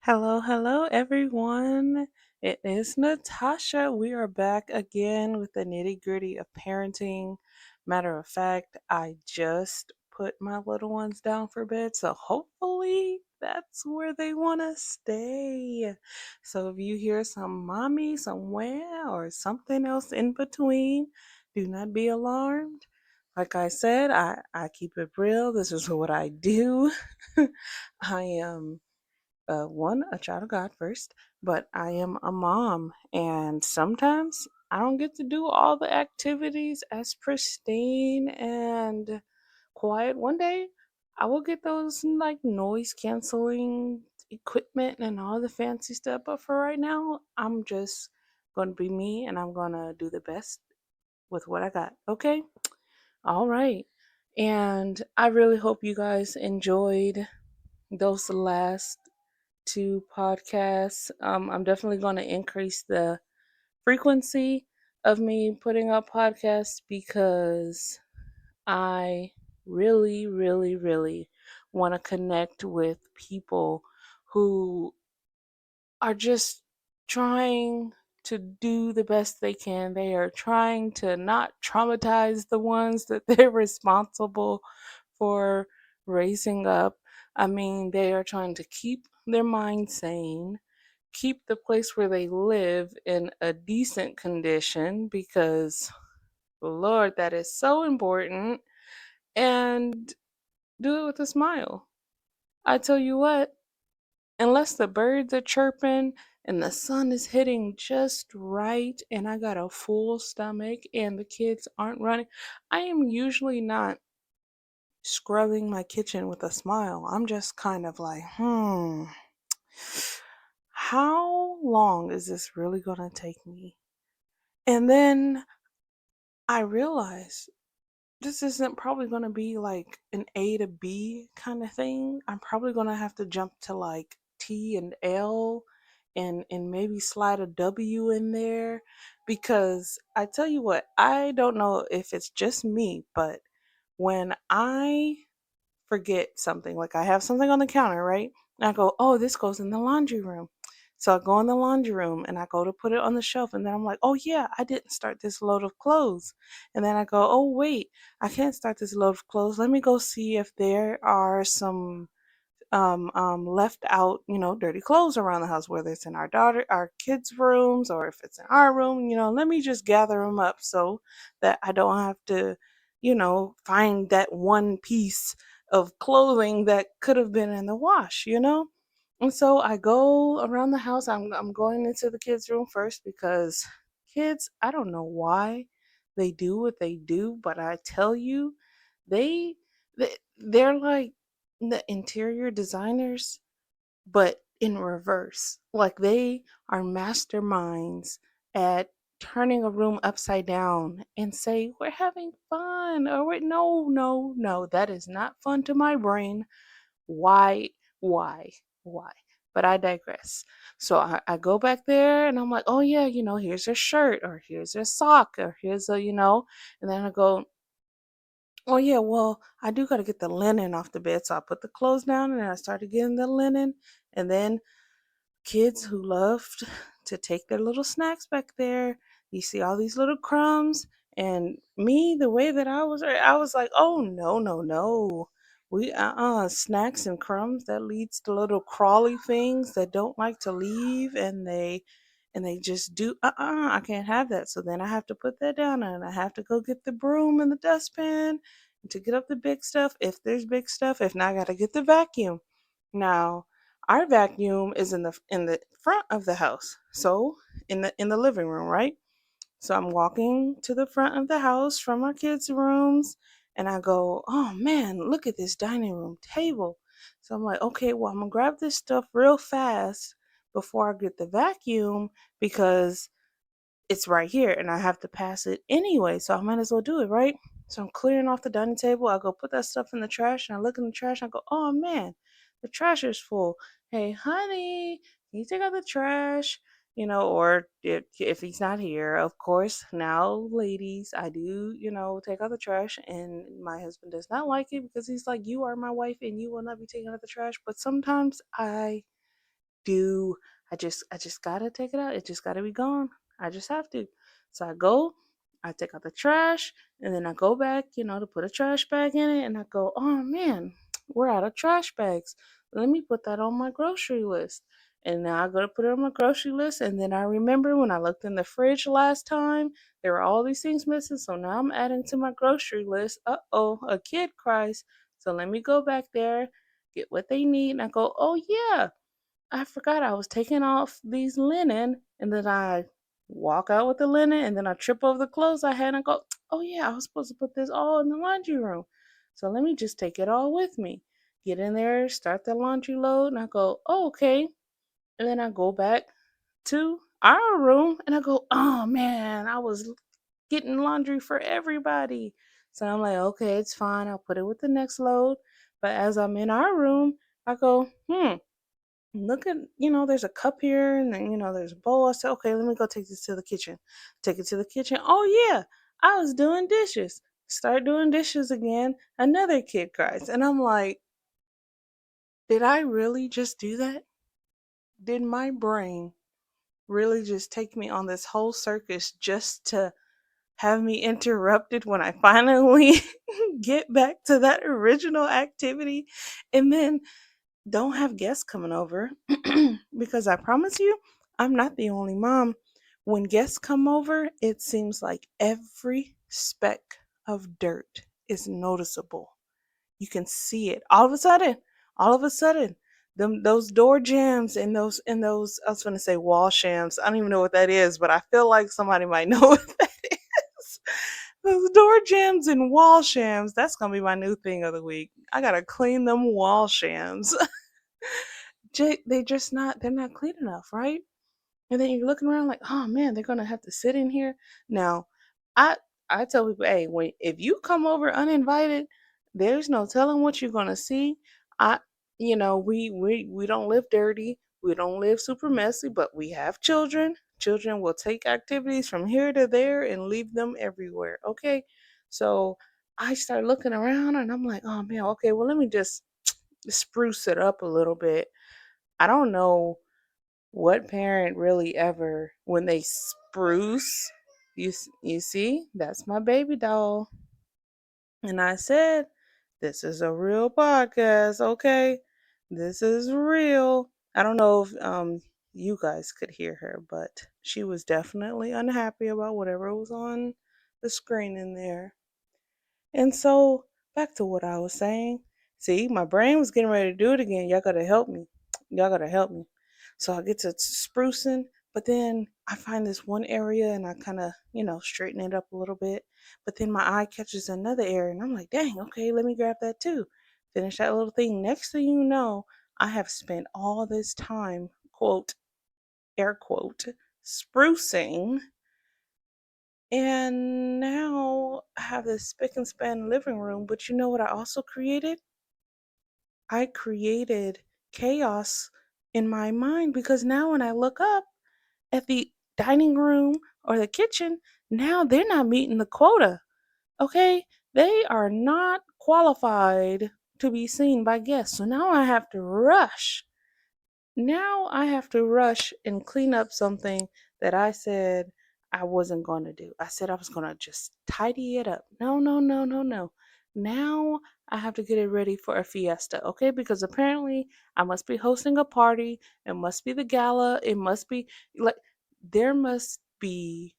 Hello, hello, everyone. It is Natasha. We are back again with the nitty gritty of parenting. Matter of fact, I just put my little ones down for bed, so hopefully that's where they want to stay. So if you hear some mommy somewhere or something else in between, do not be alarmed. Like I said, I keep it real. This is what I do. I am a child of God first, but I am a mom, and sometimes I don't get to do all the activities as pristine and quiet. One day, I will get those like noise canceling equipment and all the fancy stuff, but for right now, I'm just going to be me and I'm going to do the best with what I got. Okay? All right. And I really hope you guys enjoyed those last two podcasts. I'm definitely going to increase the frequency of me putting up podcasts because I really, really, really want to connect with people who are just trying to do the best they can. They are trying to not traumatize the ones that they're responsible for raising up. I mean, they are trying to keep their mind sane, keep the place where they live in a decent condition because, Lord, that is so important, and do it with a smile. I tell you what, unless the birds are chirping and the sun is hitting just right and I got a full stomach and the kids aren't running, I am usually not scrubbing my kitchen with a smile. I'm just kind of like, how long is this really going to take me? And then I realize this isn't probably going to be like an A to B kind of thing. I'm probably going to have to jump to like T and L and maybe slide a W in there because I tell you what, I don't know if it's just me, but when I forget something, like I have something on the counter, right? And I go, "Oh, this goes in the laundry room." So I go in the laundry room and I go to put it on the shelf, and then I'm like, "Oh yeah, I didn't start this load of clothes." And then I go, "Oh wait, I can't start this load of clothes. Let me go see if there are some left out, dirty clothes around the house, whether it's in our kids' rooms, or if it's in our room. Let me just gather them up so that I don't have to, find that one piece of clothing that could have been in the wash. And so I go around the house. I'm going into the kids' room first because kids, I don't know why they do what they do, but I tell you, they they're like the interior designers, but in reverse. Like they are masterminds at turning a room upside down and say, "We're having fun," or no, no, no, that is not fun to my brain. Why, why, why? But I digress. So I go back there and I'm like, "Oh yeah, here's a shirt, or here's a sock, or here's and then I go, "Oh yeah, well, I do gotta get the linen off the bed." So I put the clothes down and I started getting the linen. And then kids who loved to take their little snacks back there, you see all these little crumbs. And me, the way that I was like, "Oh no, no, no. We snacks and crumbs, that leads to little crawly things that don't like to leave, and they just do I can't have that." So then I have to put that down and I have to go get the broom and the dustpan to get up the big stuff if there's big stuff. If not, I gotta get the vacuum. Now, our vacuum is in the front of the house. So in the living room, right? So I'm walking to the front of the house from our kids' rooms, and I go, "Oh man, look at this dining room table." So I'm like, "Okay, well, I'm gonna grab this stuff real fast before I get the vacuum because it's right here and I have to pass it anyway. So I might as well do it, right?" So I'm clearing off the dining table. I go put that stuff in the trash and I look in the trash and I go, "Oh man, the trash is full. Hey, honey, can you take out the trash?" Or if he's not here, of course, now, ladies, I do, take out the trash. And my husband does not like it because he's like, "You are my wife and you will not be taking out the trash." But sometimes I do. I just gotta take it out. It just gotta be gone. I just have to. So I go, I take out the trash, and then I go back, to put a trash bag in it, and I go, oh man, we're out of trash bags. Let me put that on my grocery list. And now I go to put it on my grocery list, and then I remember when I looked in the fridge last time, there were all these things missing. So now I'm adding to my grocery list. Uh oh, a kid cries. So let me go back there, get what they need, and I go, oh yeah, I forgot I was taking off these linen, and then I walk out with the linen, and then I trip over the clothes I had, and I go, oh yeah, I was supposed to put this all in the laundry room. So let me just take it all with me. Get in there, start the laundry load, and I go, oh, okay. And then I go back to our room, and I go, oh man, I was getting laundry for everybody. So I'm like, okay, it's fine. I'll put it with the next load. But as I'm in our room, I go, look at, there's a cup here, and then, there's a bowl. I said, okay, let me go take this to the kitchen. Take it to the kitchen. Oh yeah, I was doing dishes. Start doing dishes again. Another kid cries. And I'm like, did I really just do that? Did my brain really just take me on this whole circus just to have me interrupted when I finally get back to that original activity? And then don't have guests coming over because I promise you, I'm not the only mom. When guests come over, it seems like every speck of dirt is noticeable. You can see it. All of a sudden, those door jams and those I was gonna say wall shams. I don't even know what that is, but I feel like somebody might know what that is. Those door jams and wall shams, that's gonna be my new thing of the week. I gotta clean them wall shams. They're not clean enough, right? And then you're looking around like, oh man, they're gonna have to sit in here. Now, I I tell people, hey, if you come over uninvited, there's no telling what you're gonna see. I we don't live dirty, we don't live super messy, but we have children. Children will take activities from here to there and leave them everywhere. Okay. So I start looking around and I'm like, oh man, okay, well let me just spruce it up a little bit. I don't know what parent really ever, when they spruce, you see, that's my baby doll. And I said, this is a real podcast, okay? This is real. I don't know if you guys could hear her, but she was definitely unhappy about whatever was on the screen in there. And so, back to what I was saying. See, my brain was getting ready to do it again. Y'all gotta help me. Y'all gotta help me. So I get to sprucing, but then I find this one area and I kind of, straighten it up a little bit. But then my eye catches another area and I'm like, dang, okay, let me grab that too. Finish that little thing. Next thing you know, I have spent all this time, quote, air quote, sprucing, and now I have this spick and span living room. But you know what I also created? I created chaos in my mind because now when I look up at the dining room or the kitchen, now they're not meeting the quota. Okay? They are not qualified to be seen by guests. So now I have to rush. Now I have to rush and clean up something that I said I wasn't going to do. I said I was going to just tidy it up. No, no, no, no, no. Now I have to get it ready for a fiesta, okay? Because apparently I must be hosting a party. It must be the gala. It must be like there must be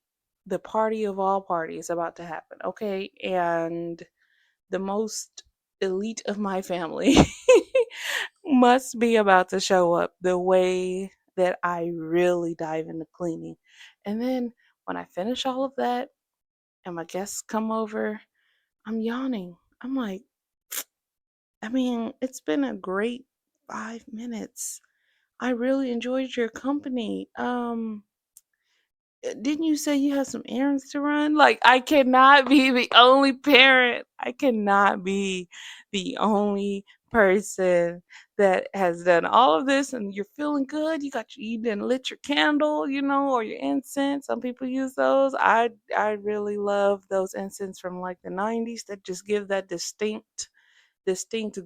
the party of all parties about to happen, okay? And the most elite of my family must be about to show up the way that I really dive into cleaning. And then when I finish all of that and my guests come over, I'm yawning. I'm like, I mean, it's been a great 5 minutes. I really enjoyed your company. Didn't you say you had some errands to run? Like, I cannot be the only parent. I cannot be the only person that has done all of this and you're feeling good. You didn't lit your candle, or your incense. Some people use those. I really love those incense from like the 90s that just give that distinct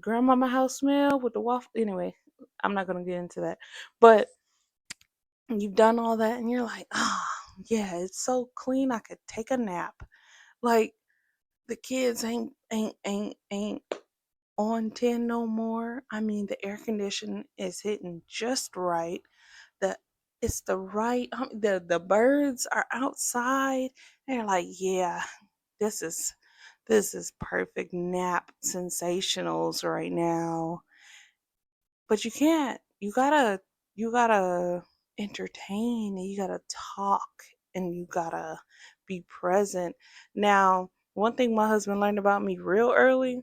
grandmama house smell with the waffle. Anyway, I'm not gonna get into that. But you've done all that and you're like, oh yeah, it's so clean I could take a nap. Like the kids ain't on 10 no more. I mean, the air condition is hitting just right. The it's the right the birds are outside. They're like, yeah, this is this is perfect nap sensationals right now. But you can't. You gotta entertain and you gotta talk and you gotta be present. Now, one thing my husband learned about me real early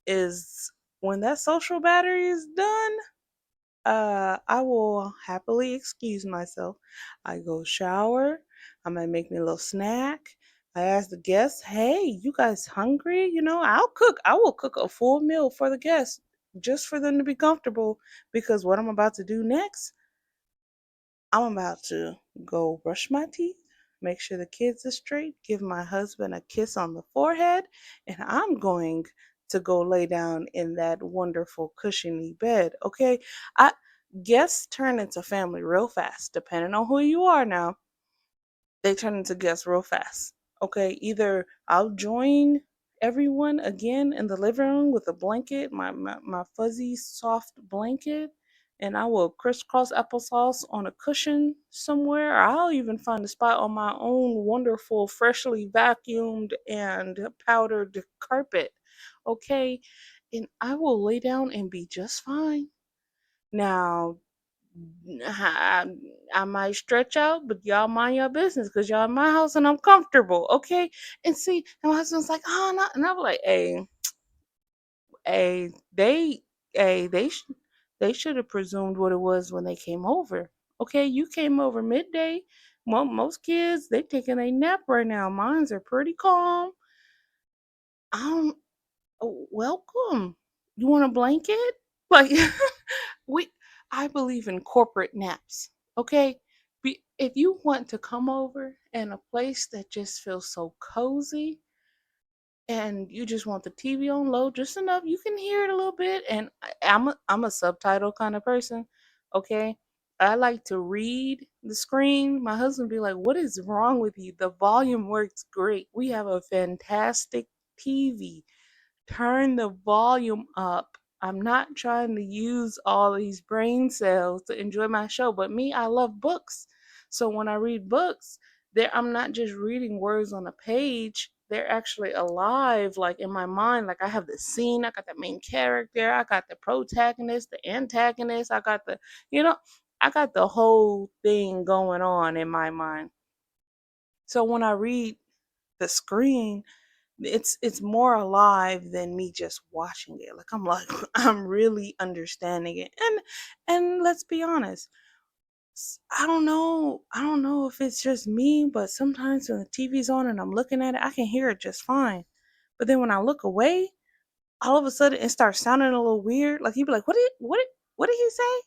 is when that social battery is done, I will happily excuse myself. I go shower. I might make me a little snack. I ask the guests, "Hey, you guys hungry? You know, I'll cook. I will cook a full meal for the guests just for them to be comfortable because what I'm about to do next, I'm about to go brush my teeth, make sure the kids are straight, give my husband a kiss on the forehead, and I'm going to go lay down in that wonderful cushiony bed." Okay? I Guests turn into family real fast, depending on who you are now. They turn into guests real fast. Okay, either I'll join everyone again in the living room with a blanket, my fuzzy soft blanket, and I will crisscross applesauce on a cushion somewhere. Or I'll even find a spot on my own wonderful, freshly vacuumed and powdered carpet. Okay, and I will lay down and be just fine. Now, I, I might stretch out, but y'all mind your business because y'all in my house and I'm comfortable, okay? And see, and my husband's like, oh, no. And I'm like, hey, they should have presumed what it was when they came over. Okay, you came over midday. Most kids, they taking a nap right now. Mines are pretty calm. Um, welcome. You want a blanket? Like, we I believe in corporate naps. Okay? If you want to come over in a place that just feels so cozy and you just want the TV on low just enough, you can hear it a little bit. And I'm a subtitle kind of person. Okay? I like to read the screen. My husband be like, "What is wrong with you? The volume works great. We have a fantastic TV. Turn the volume up. I'm not trying to use all these brain cells to enjoy my show, but me, I love books. So when I read books, I'm not just reading words on a page. They're actually alive, like in my mind. Like I have the scene, I got the main character, I got the protagonist, the antagonist, I got you know, I got the whole thing going on in my mind. So when I read the screen, it's more alive than me just watching it. Like I'm really understanding it. And let's be honest, I don't know if it's just me, but sometimes when the TV's on and I'm looking at it, I can hear it just fine. But then when I look away, all of a sudden it starts sounding a little weird. Like you'd be like, what did he say?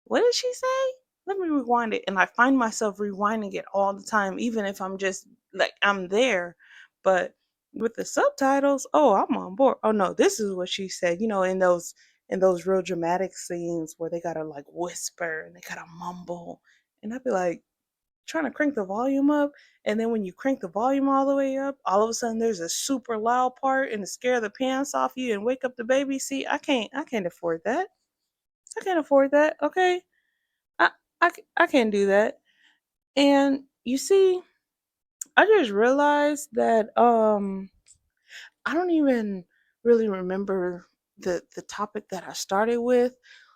What did she say? Let me rewind it. And I find myself rewinding it all the time, even if I'm just like I'm there. But with the subtitles, oh, I'm on board. Oh no, this is what she said. In those real dramatic scenes where they gotta like whisper and they gotta mumble. And I'd be like trying to crank the volume up. And then when you crank the volume all the way up, all of a sudden there's a super loud part and to scare the pants off you and wake up the baby. See, I can't afford that. I can't afford that. Okay. I, I can't do that. And you see, I just realized that I don't even really remember the topic that I started with.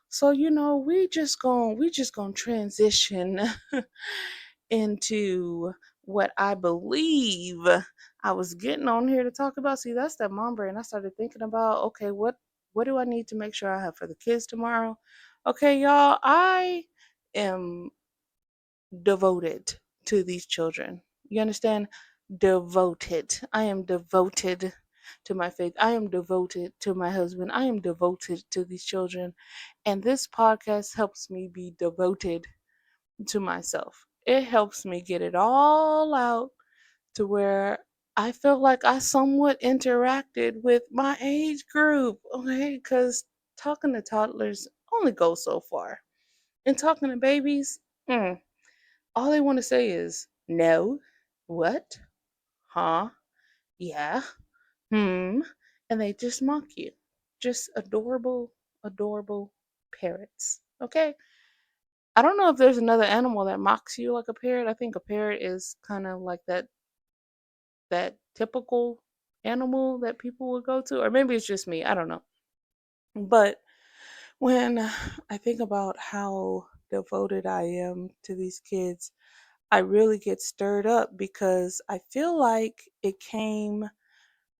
So we just gonna transition into what I believe I was getting on here to talk about. See, that's that mom brain. I started thinking about, okay, what do I need to make sure I have for the kids tomorrow? Okay, y'all, I am devoted to these children. You understand? Devoted. I am devoted to my faith. I am devoted to my husband. I am devoted to these children. And this podcast helps me be devoted to myself. It helps me get it all out to where I feel like I somewhat interacted with my age group. Okay, because talking to toddlers, only go so far. And talking to babies, all they want to say is no, what, huh, yeah, hmm, and they just mock you. Just adorable, adorable parrots. Okay? I don't know if there's another animal that mocks you like a parrot. I think a parrot is kind of like that typical animal that people would go to, or maybe it's just me. I don't know. But when I think about how devoted I am to these kids, I really get stirred up because I feel like it came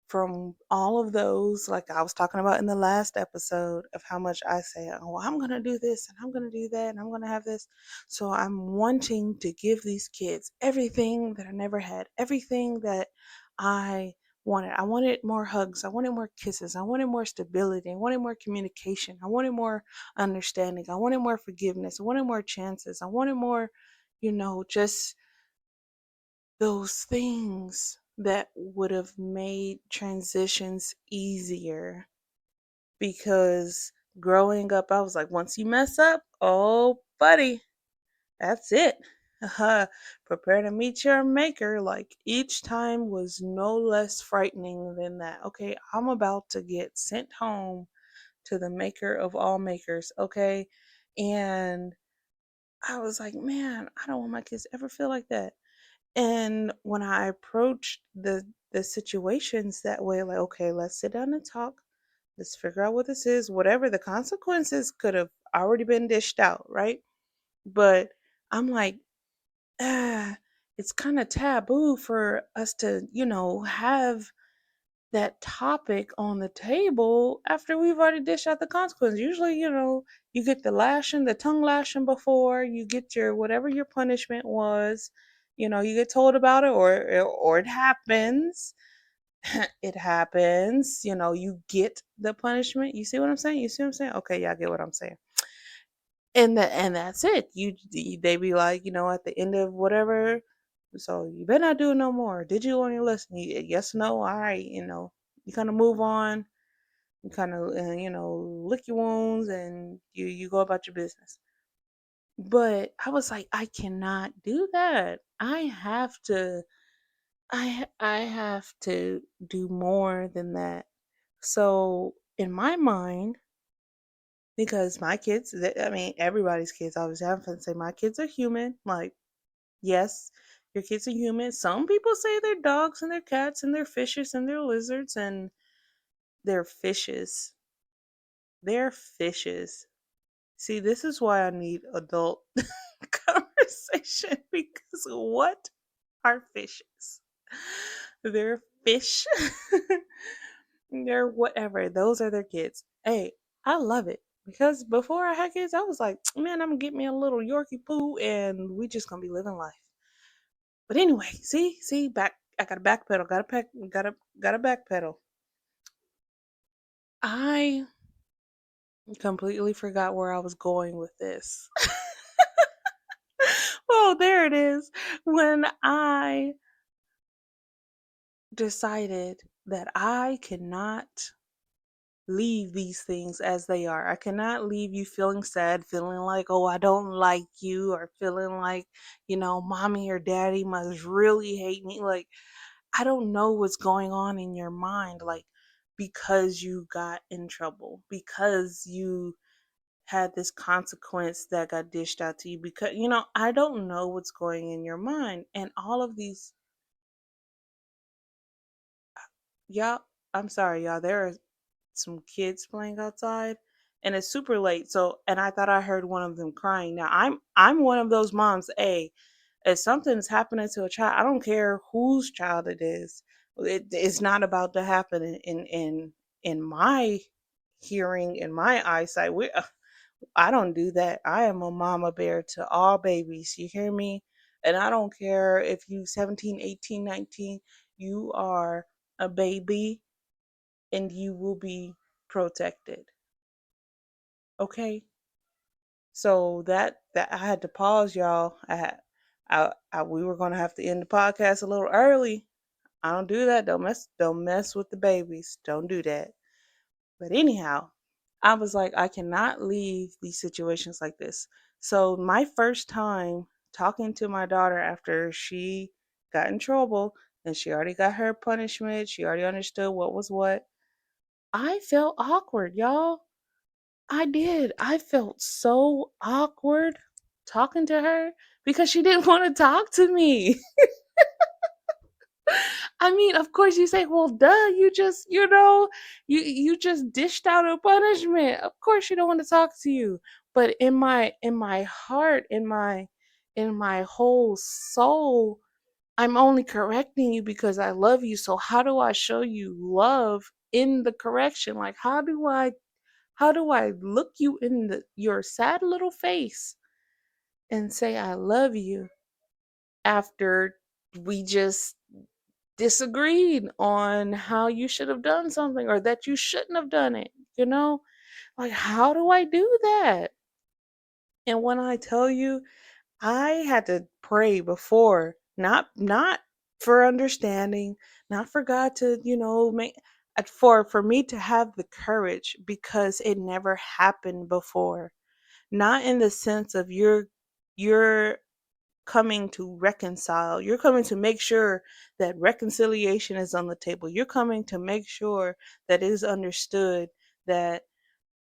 from all of those, like I was talking about in the last episode, of how much I say, oh, I'm going to do this and I'm going to do that and I'm going to have this. So I'm wanting to give these kids everything that I never had, everything that I wanted. I wanted more hugs. I wanted more kisses. I wanted more stability. I wanted more communication. I wanted more understanding. I wanted more forgiveness. I wanted more chances. I wanted more, just those things that would have made transitions easier, because growing up I was like, once you mess up, oh buddy, that's it. Prepare to meet your maker. Like, each time was no less frightening than that. Okay, I'm about to get sent home to the maker of all makers. Okay, and I was like, man, I don't want my kids to ever feel like that. And when I approached the situations that way, like, okay, let's sit down and talk. Let's figure out what this is. Whatever the consequences could have already been dished out, right? But I'm like, it's kind of taboo for us to, have that topic on the table after we've already dished out the consequences. Usually, you get the lashing, the tongue lashing before you get your whatever your punishment was. You get told about it, or it happens. It happens. You get the punishment. You see what I'm saying? You see what I'm saying? Okay, yeah, I get what I'm saying. And that's it. They be like, at the end of whatever. So you better not do it no more. Did you learn your lesson? Yes, no. All right. You kind of move on. You kind of lick your wounds, and you go about your business. But I was like, I cannot do that. I have to do more than that. So in my mind, because my kids, I mean, everybody's kids, obviously, I'm going to say my kids are human. Like, yes, your kids are human. Some people say they're dogs and they're cats and they're fishes and they're lizards and they're fishes. They're fishes. See, this is why I need adult conversation, because what are fishes? They're fish. They're whatever. Those are their kids. Hey, I love it. Because before I had kids, I was like, man, I'm gonna get me a little Yorkie poo and we just gonna be living life. But anyway, see, back. I got to backpedal. Got to backpedal. I completely forgot where I was going with this. Well, there it is. When I decided that I cannot leave these things as they are. I cannot leave you feeling sad, feeling like, oh, I don't like you, or feeling like, mommy or daddy must really hate me. Like, I don't know what's going on in your mind. Like, because you got in trouble, because you had this consequence that got dished out to you, because, I don't know what's going in your mind. And all of these, y'all, I'm sorry, y'all, there are some kids playing outside and it's super late. So, and I thought I heard one of them crying. Now I'm one of those moms. If something's happening to a child, I don't care whose child it is. It's not about to happen in my hearing, in my eyesight. I don't do that. I am a mama bear to all babies. You hear me? And I don't care if you 17, 18, 19, you are a baby and you will be protected. Okay? So that I had to pause, y'all. We were gonna have to end the podcast a little early. I don't do that. Don't mess with the babies. Don't do that. But anyhow, I was like, I cannot leave these situations like this. So, my first time talking to my daughter after she got in trouble and she already got her punishment, she already understood what was what. I felt awkward, y'all. I did. I felt so awkward talking to her because she didn't want to talk to me. I mean, of course you say, "Well, duh, you just, you just dished out a punishment. Of course she don't want to talk to you." But in my heart, in my whole soul, I'm only correcting you because I love you. So how do I show you love in the correction? Like how do I look you in your sad little face and say I love you after we just disagreed on how you should have done something or that you shouldn't have done it, you know? Like how do I do that? And when I tell you I had to pray before, not for understanding, not for God to, make for me to have the courage because it never happened before. Not in the sense of you're coming to reconcile. You're coming to make sure that reconciliation is on the table. You're coming to make sure that it is understood that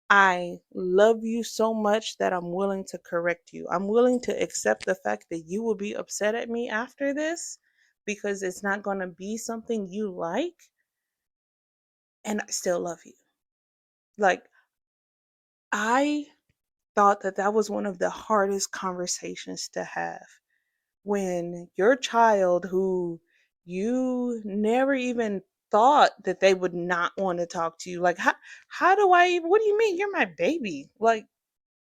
I love you so much that I'm willing to correct you. I'm willing to accept the fact that you will be upset at me after this because it's not going to be something you like, and I still love you. Like, I thought that that was one of the hardest conversations to have when your child, who you never even thought that they would not want to talk to you, like, how do I even, what do you mean you're my baby? Like,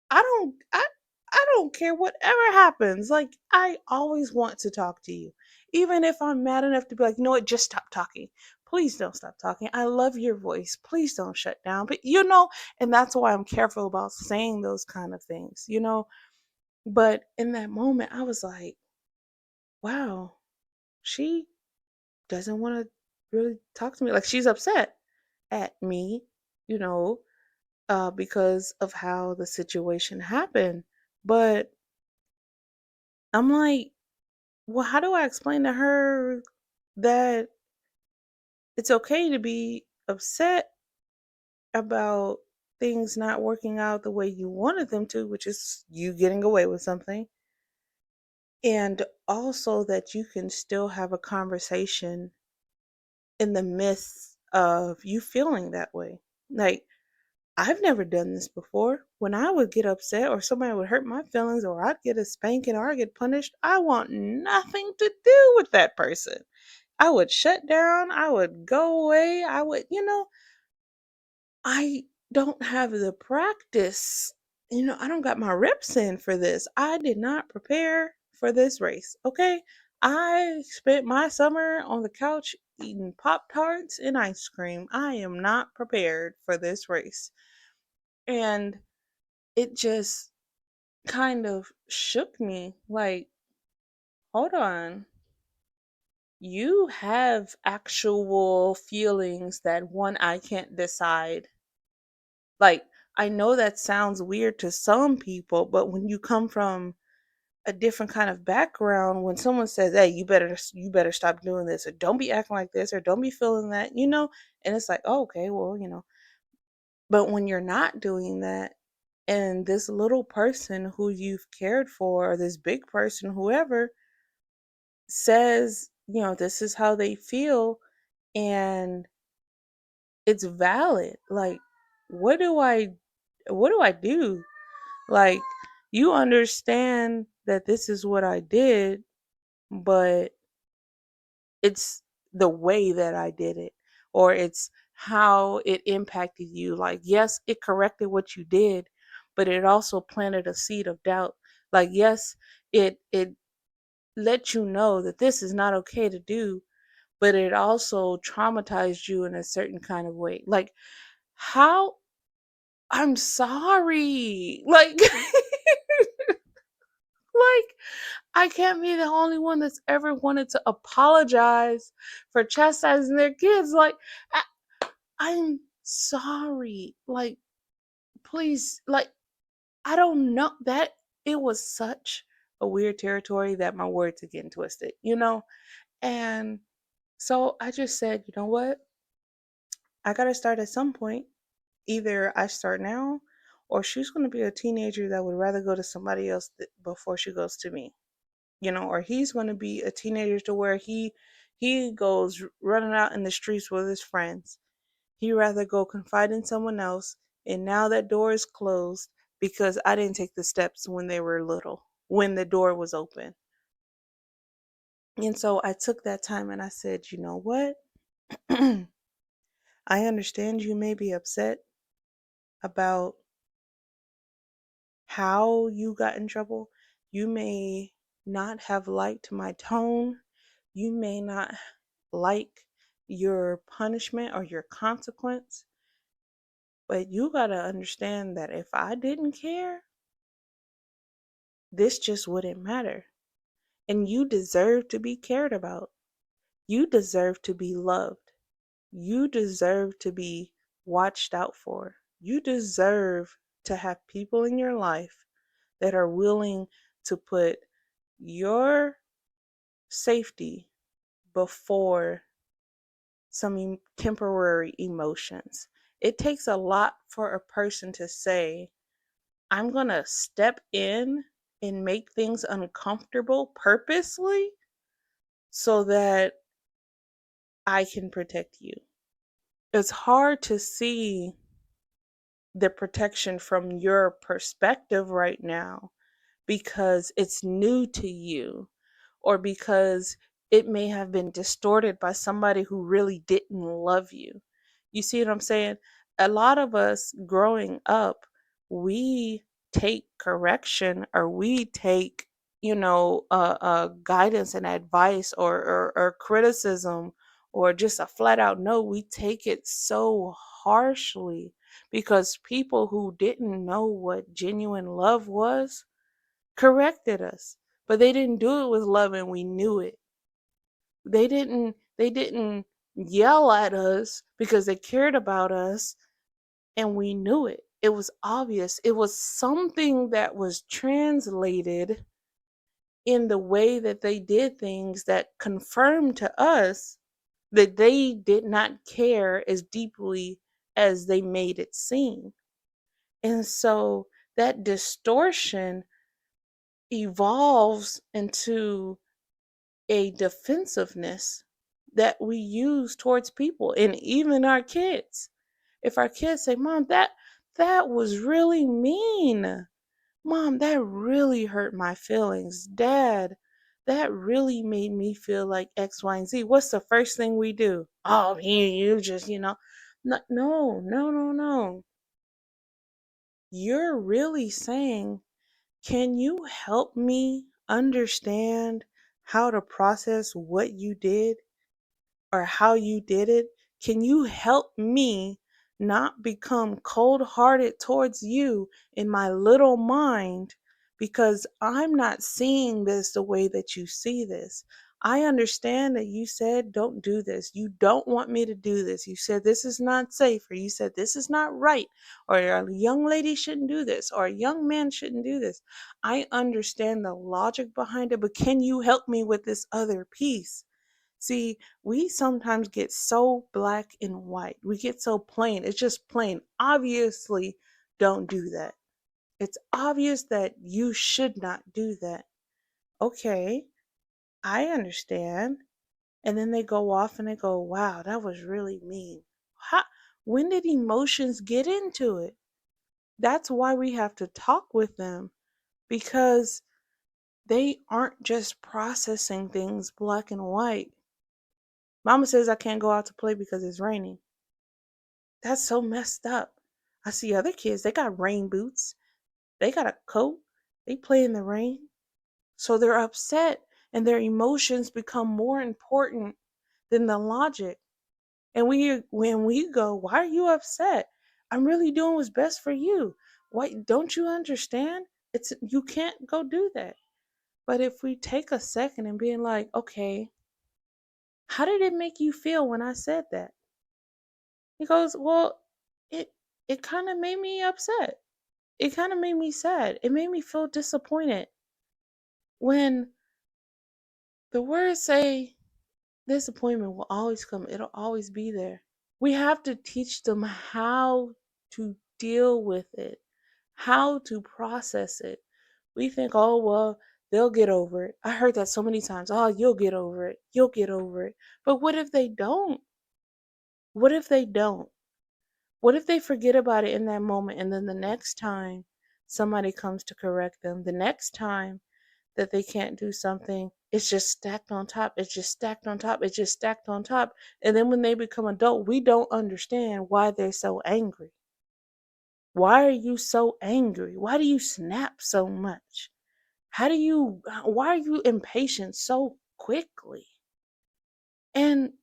I don't care whatever happens. Like, I always want to talk to you. Even if I'm mad enough to be like, you know what, just stop talking. Please don't stop talking. I love your voice. Please don't shut down. But and that's why I'm careful about saying those kind of things. But in that moment, I was like, wow, she doesn't want to really talk to me. Like, she's upset at me, you know, because of how the situation happened. But I'm like, well, how do I explain to her that it's okay to be upset about things not working out the way you wanted them to, which is you getting away with something, and also that you can still have a conversation in the midst of you feeling that way? Like, I've never done this before. When I would get upset or somebody would hurt my feelings or I'd get a spanking or I'd get punished, I want nothing to do with that person. I would shut down. I would go away. I don't have the practice. I don't got my reps in for this. I did not prepare for this race. Okay. I spent my summer on the couch eating Pop Tarts and ice cream. I am not prepared for this race. And it just kind of shook me like, hold on. You have actual feelings that one I can't decide. Like, I know that sounds weird to some people, but when you come from a different kind of background, when someone says, "Hey, you better stop doing this," or "Don't be acting like this," or "Don't be feeling that," and it's like, oh, okay, well. But when you're not doing that, and this little person who you've cared for, or this big person, whoever, says, this is how they feel, and it's valid. Like, what do I do? Like, you understand that this is what I did, but it's the way that I did it, or it's how it impacted you. Like, yes, it corrected what you did, but it also planted a seed of doubt. Like, yes, it let you know that this is not okay to do, but it also traumatized you in a certain kind of way. Like, how, I'm sorry. Like, like, I can't be the only one that's ever wanted to apologize for chastising their kids. Like, I'm sorry. Like, please, like, I don't know that it was such a weird territory that my words are getting twisted, you know? And so I just said, you know what? I got to start at some point. Either I start now or she's going to be a teenager that would rather go to somebody else before she goes to me. Or he's going to be a teenager to where he goes running out in the streets with his friends. He'd rather go confide in someone else, and now that door is closed because I didn't take the steps when they were little, when the door was open. And so I took that time and I said, you know what? I understand you may be upset about how you got in trouble. You may not have liked my tone. You may not like your punishment or your consequence. But you got to understand that if I didn't care, this just wouldn't matter. And you deserve to be cared about. You deserve to be loved. You deserve to be watched out for. You deserve to have people in your life that are willing to put your safety before some temporary emotions. It takes a lot for a person to say, I'm going to step in and make things uncomfortable purposely so that I can protect you. It's hard to see the protection from your perspective right now because it's new to you or because it may have been distorted by somebody who really didn't love you. You see what I'm saying? A lot of us growing up, we take correction or we take, guidance and advice or criticism or just a flat out no, we take it so harshly because people who didn't know what genuine love was corrected us, but they didn't do it with love and we knew it. They didn't yell at us because they cared about us and we knew it. It was obvious. It was something that was translated in the way that they did things that confirmed to us that they did not care as deeply as they made it seem. And so that distortion evolves into a defensiveness that we use towards people and even our kids. If our kids say, "Mom, that was really mean. Mom, that really hurt my feelings. Dad, that really made me feel like X, Y, and Z." What's the first thing we do? Oh, you just, No, no, no, no, no. You're really saying, can you help me understand how to process what you did or how you did it? Can you help me not become cold hearted towards you in my little mind because I'm not seeing this the way that you see this? I understand that you said don't do this. You don't want me to do this. You said this is not safe, or you said this is not right, or a young lady shouldn't do this, or a young man shouldn't do this. I understand the logic behind it, but can you help me with this other piece? See, we sometimes get so black and white. We get so plain. It's just plain. Obviously, don't do that. It's obvious that you should not do that. Okay, I understand. And then they go off and they go, wow, that was really mean. How, when did emotions get into it? That's why we have to talk with them because they aren't just processing things black and white. Mama says I can't go out to play because it's raining. That's so messed up. I see other kids, they got rain boots, they got a coat, they play in the rain. So they're upset and their emotions become more important than the logic. And when we go, why are you upset? I'm really doing what's best for you. Why don't you understand? It's you can't go do that. But if we take a second and being like, okay, how did it make you feel when I said that? He goes, well, it it kind of made me upset. It kind of made me sad. It made me feel disappointed when the words say disappointment will always come, it'll always be there. We have to teach them how to deal with it, how to process it. We think, oh, well, they'll get over it. I heard that so many times. Oh, you'll get over it. You'll get over it. But what if they don't? What if they don't? What if they forget about it in that moment and then the next time somebody comes to correct them, the next time that they can't do something, it's just stacked on top. It's just stacked on top. It's just stacked on top. And then when they become adult, we don't understand why they're so angry. Why are you so angry? Why do you snap so much? Why are you impatient so quickly? And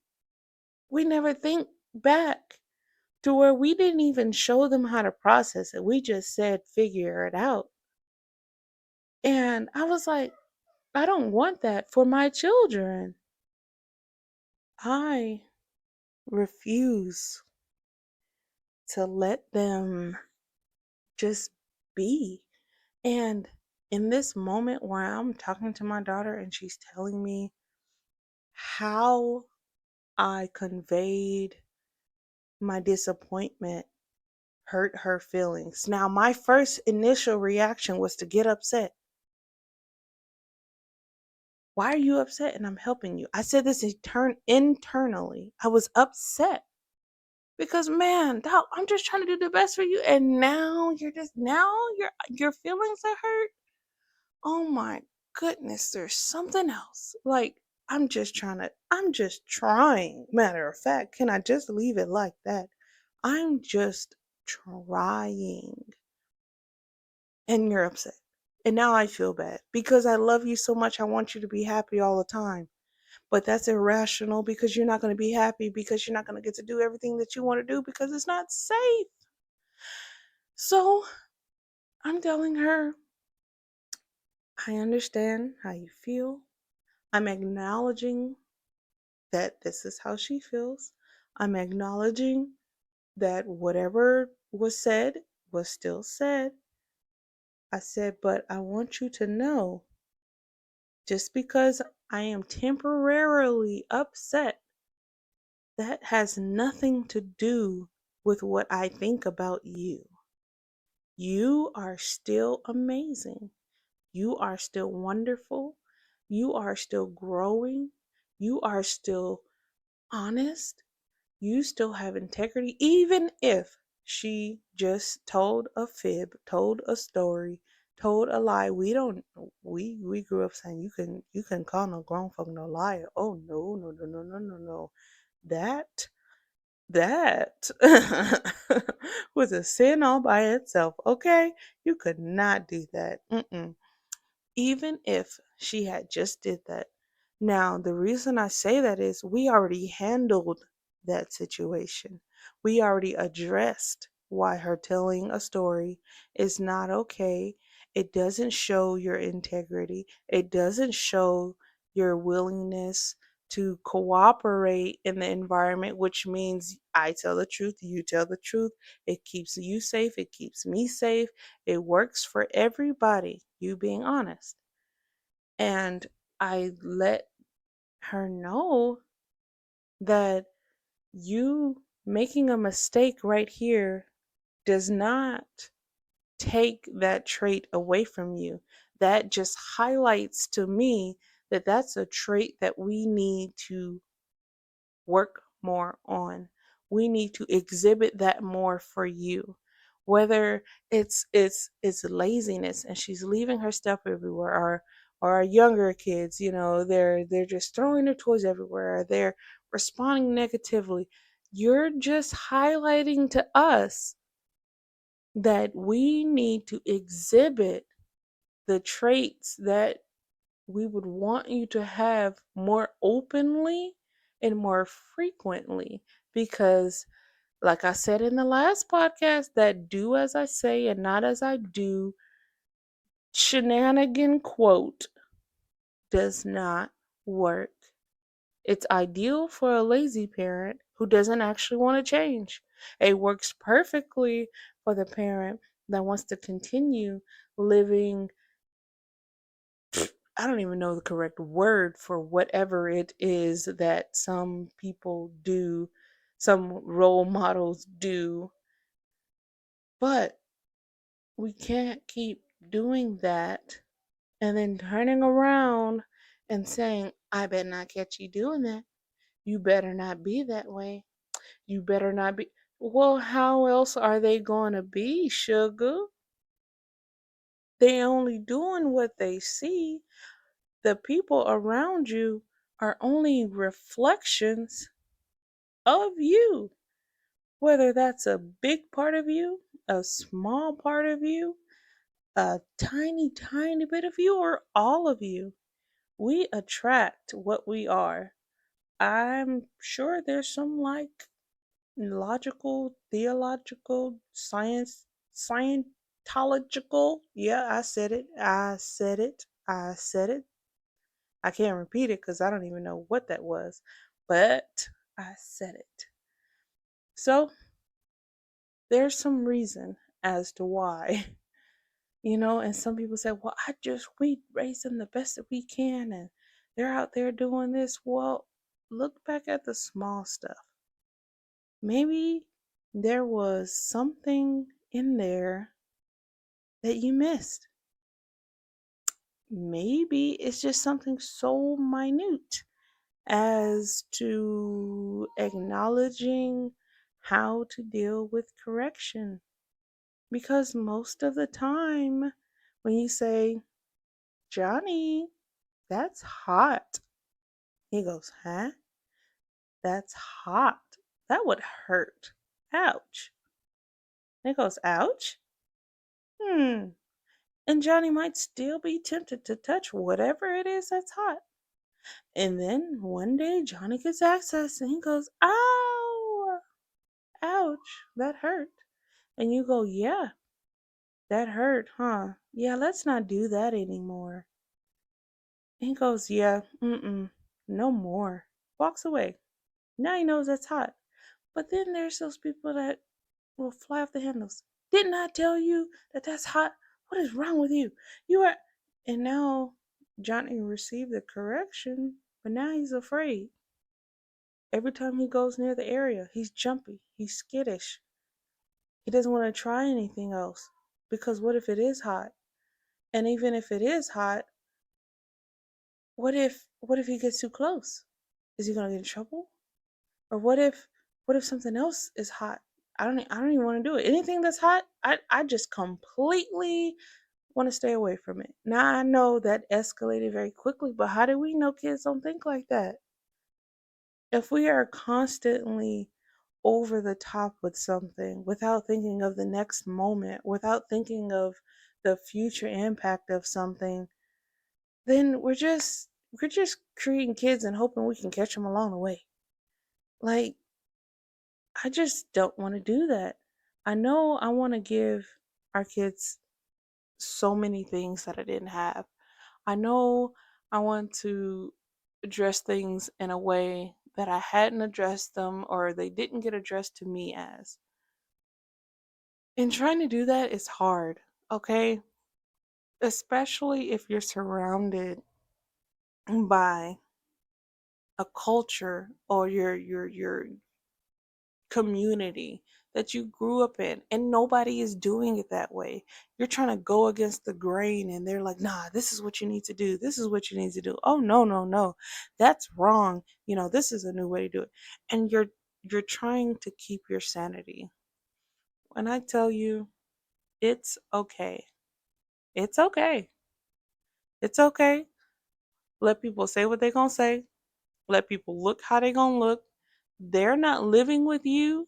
we never think back to where we didn't even show them how to process it. We just said, figure it out. And I was like, I don't want that for my children. I refuse to let them just be. And in this moment where I'm talking to my daughter and she's telling me how I conveyed my disappointment hurt her feelings. Now, my first initial reaction was to get upset. Why are you upset? And I'm helping you. I said this internally. I was upset because, man, dog, I'm just trying to do the best for you, and now your feelings are hurt. Oh my goodness, there's something else. Like, I'm just trying. Matter of fact, can I just leave it like that? I'm just trying. And you're upset. And now I feel bad because I love you so much. I want you to be happy all the time. But that's irrational because you're not going to be happy because you're not going to get to do everything that you want to do because it's not safe. So I'm telling her, I understand how you feel. I'm acknowledging that this is how she feels. I'm acknowledging that whatever was said was still said. I said, but I want you to know just because I am temporarily upset, that has nothing to do with what I think about you. You are still amazing. You are still wonderful. You are still growing. You are still honest. You still have integrity, even if she just told a fib, told a story, told a lie. We grew up saying you can call no grown folk no liar. Oh no, no, no, no, no, no, no. That that was a sin all by itself. Okay, you could not do that. Even if she had just did that. Now, the reason I say that is we already handled that situation. We already addressed why her telling a story is not okay. It doesn't show your integrity. It doesn't show your willingness to cooperate in the environment, which means I tell the truth, you tell the truth. It keeps you safe, it keeps me safe. It works for everybody, you being honest. And I let her know that you making a mistake right here does not take that trait away from you. That just highlights to me that that's a trait that we need to work more on. We need to exhibit that more for you. Whether it's laziness and she's leaving her stuff everywhere, or our younger kids, they're just throwing their toys everywhere, or they're responding negatively. You're just highlighting to us that we need to exhibit the traits that we would want you to have more openly and more frequently, because like I said in the last podcast, that do as I say and not as I do shenanigan quote does not work. It's ideal for a lazy parent who doesn't actually want to change. It works perfectly for the parent that wants to continue living. I don't even know the correct word for whatever it is that some people do, some role models do, but we can't keep doing that and then turning around and saying, I better not catch you doing that. You better not be that way. You better not be. Well, how else are they going to be, sugar? They only doing what they see. The people around you are only reflections of you. Whether that's a big part of you, a small part of you, a tiny, tiny bit of you, or all of you. We attract what we are. I'm sure there's some like logical, theological, scientological. Yeah, I said it. I said it. I said it. I can't repeat it because I don't even know what that was, but I said it. So there's some reason as to why, and some people say, well, we raise them the best that we can and they're out there doing this. Well, look back at the small stuff. Maybe there was something in there that you missed. Maybe it's just something so minute as to acknowledging how to deal with correction. Because most of the time, when you say, Johnny, that's hot, he goes, huh? That's hot. That would hurt. Ouch. And he goes, ouch? Hmm. And Johnny might still be tempted to touch whatever it is that's hot. And then one day Johnny gets access and he goes, ow, ouch, that hurt. And you go, yeah, that hurt, huh? Yeah, let's not do that anymore. And he goes, yeah, no more. Walks away. Now he knows that's hot. But then there's those people that will fly off the handles. Didn't I tell you that that's hot? What is wrong with you? You are. And now Johnny received the correction, but now he's afraid. Every time he goes near the area, he's jumpy, he's skittish. He doesn't want to try anything else because what if it is hot? And even if it is hot, what if he gets too close? Is he going to get in trouble? Or what if something else is hot? I don't even want to do it. Anything that's hot, I just completely want to stay away from it. Now I know that escalated very quickly, but how do we know kids don't think like that? If we are constantly over the top with something without thinking of the next moment, without thinking of the future impact of something, then we're just creating kids and hoping we can catch them along the way. Like, I just don't want to do that. I know I want to give our kids so many things that I didn't have. I know I want to address things in a way that I hadn't addressed them or they didn't get addressed to me as. And trying to do that is hard, okay? Especially if you're surrounded by a culture or your community that you grew up in and nobody is doing it that way. You're trying to go against the grain and they're like, nah, this is what you need to do. This is what you need to do. Oh no, no, no. That's wrong. This is a new way to do it. And you're trying to keep your sanity. When I tell you it's okay. It's okay. It's okay. Let people say what they're going to say. Let people look how they're going to look. They're not living with you.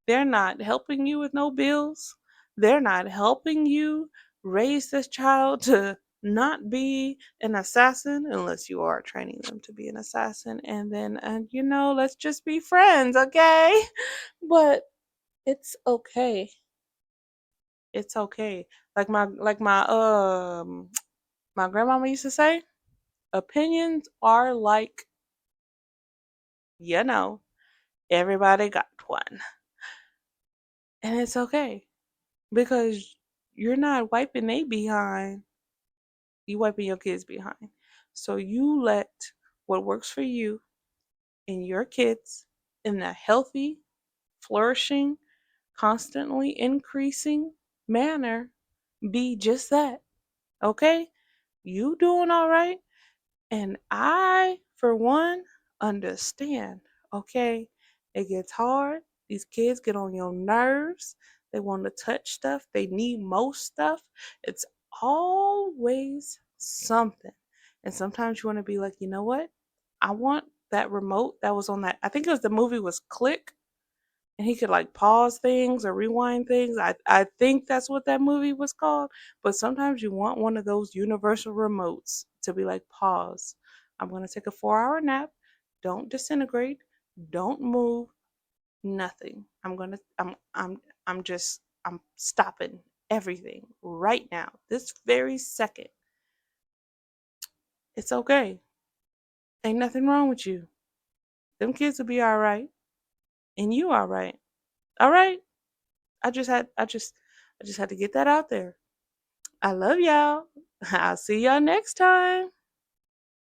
They're not helping you with no bills. They're not helping you raise this child to not be an assassin unless you are training them to be an assassin. And then, let's just be friends, okay? But it's okay. It's okay. My grandmama used to say, opinions are like, you know, everybody got one. And it's okay because you're not wiping they behind, you wiping your kids behind. So you let what works for you and your kids in a healthy, flourishing, constantly increasing manner be just that. Okay? You doing all right? And I, for one, understand. Okay? It gets hard. These kids get on your nerves. They want to touch stuff. They need most stuff. It's always something. And sometimes you want to be like, you know what? I want that remote that was on that. I think it was the movie was Click, and he could like pause things or rewind things. I think that's what that movie was called. But sometimes you want one of those universal remotes to be like, pause. I'm gonna take a 4 hour nap. Don't disintegrate. Don't move. Nothing. I'm stopping everything right now. This very second. It's okay. Ain't nothing wrong with you. Them kids will be all right. And you all right. All right. I just had to get that out there. I love y'all. I'll see y'all next time.